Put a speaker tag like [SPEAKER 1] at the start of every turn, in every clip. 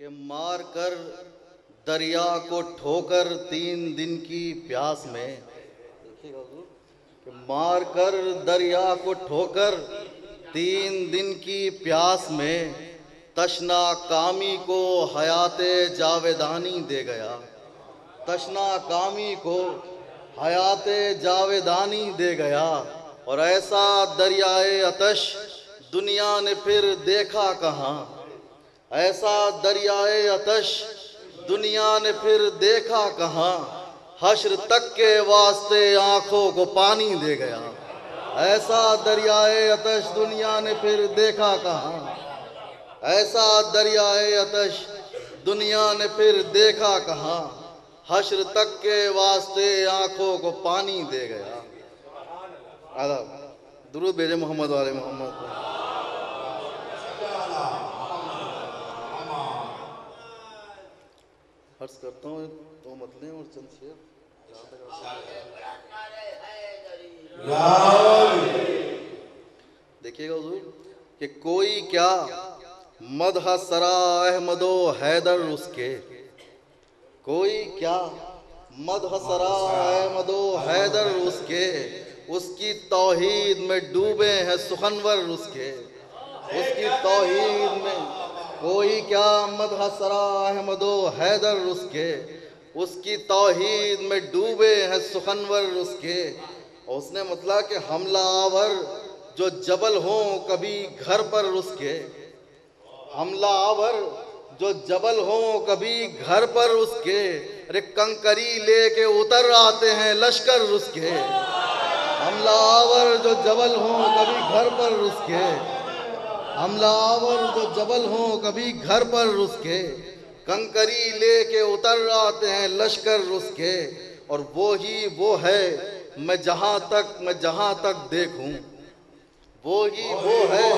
[SPEAKER 1] कि मार कर दरिया को ठोकर 3 दिन की प्यास में, देखिएगा हुजूर, कि मार कर दरिया को ठोकर 3 दिन की प्यास में तशना कामी को हयाते जावेदानी दे गया। तशना कामी को हयाते जावेदानी दे गया। और ऐसा दरियाए अतश दुनिया ने फिर देखा कहाँ। ऐसा दरियाए अतश दुनिया ने फिर देखा कहाँ। हश्र तक के वास्ते आंखों को पानी दे गया। ऐसा दरियाए अतश दुनिया ने फिर देखा कहाँ। ऐसा दरियाए अतश दुनिया ने फिर देखा कहाँ। हश्र तक के वास्ते आंखों को पानी दे गया। आदाब, दुरूद भेजे मोहम्मद वाले मोहम्मद को। अर्ज करता हूँ 2 मतले और चंद शेर। देखिएगा हुजूर कि कोई क्या मदह सरा अहमदो हैदर उसके, कोई क्या मदह सरा अहमदो हैदर उसके, उसकी तौहीद में डूबे हैं सुखनवर उसके। उसकी तौहीद में कोई क्या मदह सरा अहमदो हैदर उसके, उसकी तौहीद में डूबे हैं सुखनवर उसके। और उसने मतलब कि हमला आवर जो जबल हो कभी घर पर उसके। हमला आवर जो जबल हो कभी घर पर उसके, अरे कंकरी लेके उतर आते हैं लश्कर उसके। हमला आवर जो जबल हो कभी घर पर उसके। हमला आवर जो जबल हो कभी घर पर उसके, कंकरी लेके उतर आते हैं लश्कर उसके। और वो ही वो है मैं जहाँ तक देखूं, वो ही वो है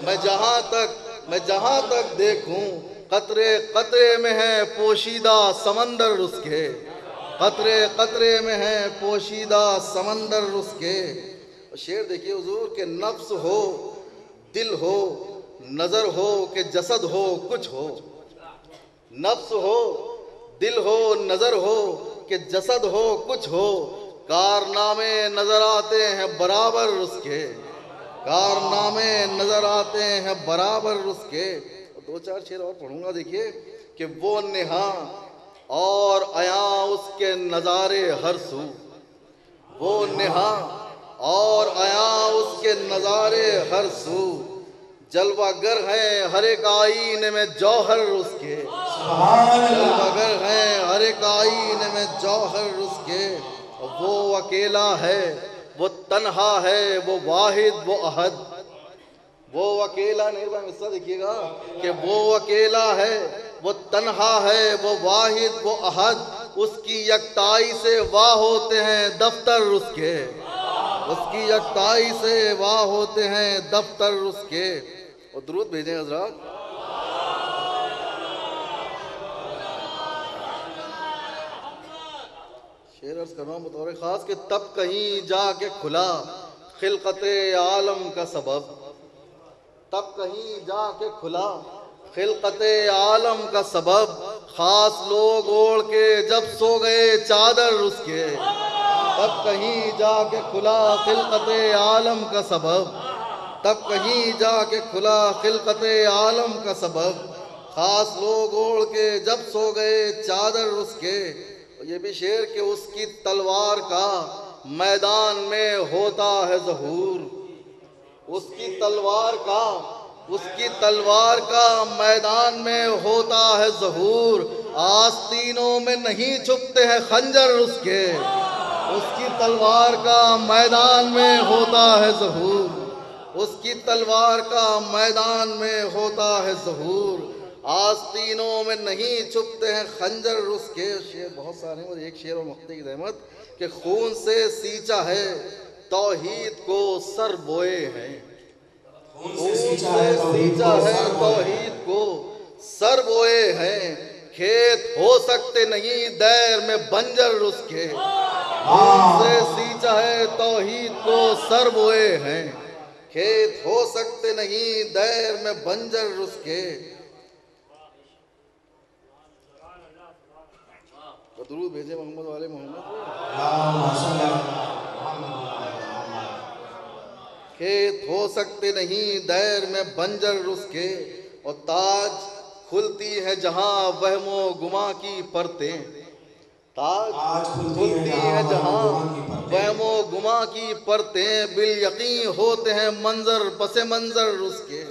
[SPEAKER 1] मैं जहाँ तक देखूं। कतरे कतरे में है पोशीदा समंदर उसके। कतरे कतरे में है पोशीदा समंदर उसके। शेर देखिए हुजूर के नफ्स हो दिल हो नजर हो कि जसद हो कुछ हो। नफ्स हो दिल हो नजर हो कि जसद हो कुछ हो, कारनामे नजर आते हैं बराबर उसके। कारनामे नजर आते हैं बराबर उसके। 2-4 शेर और पढ़ूंगा। देखिए कि वो नेहा और आया उसके नज़ारे हर सू। वो नेहा और आया उसके नज़ारे हर सू, जलवागर है हर एक आईने में जौहर उसके। जलवागर है हर एक आईने में जौहर उसके। वो अकेला है वो तन्हा है वो वाहिद वो अहद। वो अकेला नहीं, हिस्सा देखिएगा कि वो अकेला है वो तन्हा है वो वाहिद वो अहद, उसकी यकताई से वाह होते हैं दफ्तर उसके। उसकी यकताई से वाह होते हैं दफ्तर उसके। और दुरूद भेजें हजरात। शेर अर्ज कर रहा हूं बतौर खास कि तब कहीं जाके खुला खिलकते आलम का सबब। तब कहीं जाके खुला खिलकते आलम का सबब, खास लोग ओढ़ के जब सो गए चादर उसके। तब कहीं जाके खुला खिलकते आलम का सबब। तब कहीं जाके खुला खिलकते आलम का सबब, खास लोग ओढ़ के जब सो गए चादर उसके। ये भी शेर कि उसकी तलवार का मैदान में होता है ज़हूर। उसकी तलवार का मैदान में होता है ज़हूर, आस्तीनों में नहीं छुपते हैं खंजर उसके। उसकी तलवार का मैदान में होता है ज़हूर। उसकी तलवार का मैदान में होता है ज़हूर, आस्तीनों में नहीं छुपते हैं खंजर उसके। शेर बहुत सारे हैं, एक शेर और मुफ्ती की रहमत कि खून से सींचा है तौहीद को सर बोए हैं। खून से सींचा है तौहीद को सर बोए हैं, खेत हो सकते नहीं दैर में बंजर उसके। खून से सींचा है तौहीद को सर बोए हैं, खेत हो सकते नहीं दैर में बंजर उसके। दुरूद भेजे मोहम्मद वाले मोहम्मद खेत हो सकते नहीं दैर में बंजर रुसके, और ताज खुलती है जहां वहमो गुमा की परतें, ताज खुलती है जहां वहमो गुमा की परतें, बिल यकीन होते हैं मंजर पसे मंजर उसके।